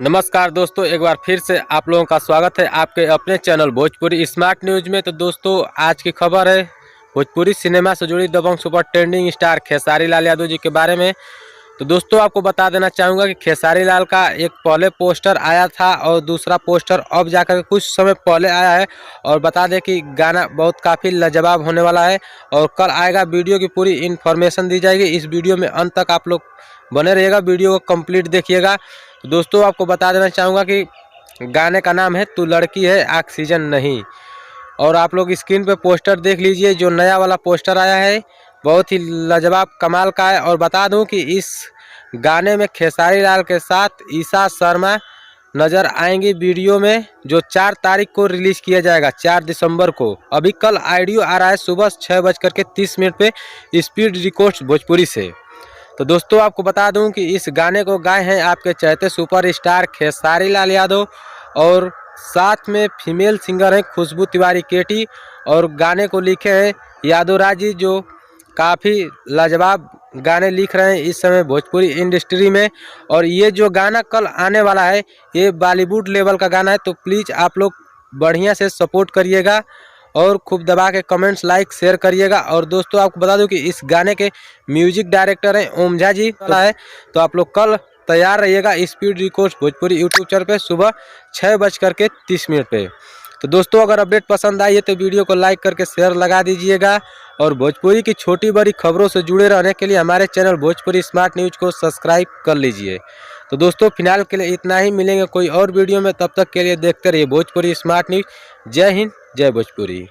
नमस्कार दोस्तों, एक बार फिर से आप लोगों का स्वागत है आपके अपने चैनल भोजपुरी स्मार्ट न्यूज में। तो दोस्तों, आज की खबर है भोजपुरी सिनेमा से जुड़ी दबंग super trending star Khesari Lal Yadav ji के बारे में। तो दोस्तों, आपको बता देना चाहूँगा कि खेसारी लाल का एक पहले पोस्टर आया था और दूसरा पोस्टर अब जाकर कुछ समय पहले आया है। और बता दें कि गाना बहुत काफ़ी लाजवाब होने वाला है और कल आएगा। वीडियो की पूरी इन्फॉर्मेशन दी जाएगी। इस वीडियो में अंत तक आप लोग बने रहिएगा, वीडियो को कंप्लीट देखिएगा। तो दोस्तों, आपको बता देना चाहूँगा कि गाने का नाम है तू लड़की है ऑक्सीजन नहीं। और आप लोग स्क्रीन पे पोस्टर देख लीजिए, जो नया वाला पोस्टर आया है बहुत ही लाजवाब कमाल का है। और बता दूं कि इस गाने में खेसारी लाल के साथ ईशा शर्मा नज़र आएंगी वीडियो में, जो 4 तारीख को रिलीज़ किया जाएगा, 4 दिसंबर को। अभी कल ऑडियो आ रहा है सुबह 6:30 पे स्पीड रिकॉर्ड्स भोजपुरी से। तो दोस्तों, आपको बता दूं कि इस गाने को गाए हैं आपके चहेते सुपरस्टार खेसारी लाल यादव और साथ में फीमेल सिंगर हैं खुशबू तिवारी केटी। और गाने को लिखे हैं यादव राज जी, जो काफ़ी लाजवाब गाने लिख रहे हैं इस समय भोजपुरी इंडस्ट्री में। और ये जो गाना कल आने वाला है ये बॉलीवुड लेवल का गाना है। तो प्लीज़ आप लोग बढ़िया से सपोर्ट करिएगा और खूब दबा के कमेंट्स लाइक शेयर करिएगा। और दोस्तों, आपको बता दूं कि इस गाने के म्यूजिक डायरेक्टर हैं ओमझा जी वाला है। तो आप लोग कल तैयार रहिएगा speed records Bhojpuri YouTube channel पे सुबह 6:30 पे। तो दोस्तों, अगर अपडेट पसंद आई है तो वीडियो को लाइक करके शेयर लगा दीजिएगा। और भोजपुरी की छोटी बड़ी खबरों से जुड़े रहने के लिए हमारे चैनल भोजपुरी स्मार्ट न्यूज को सब्सक्राइब कर लीजिए। तो दोस्तों, फिलहाल के लिए इतना ही, मिलेंगे कोई और वीडियो में। तब तक के लिए देखते रहिए भोजपुरी स्मार्ट न्यूज। जय हिंद, जय भोजपुरी।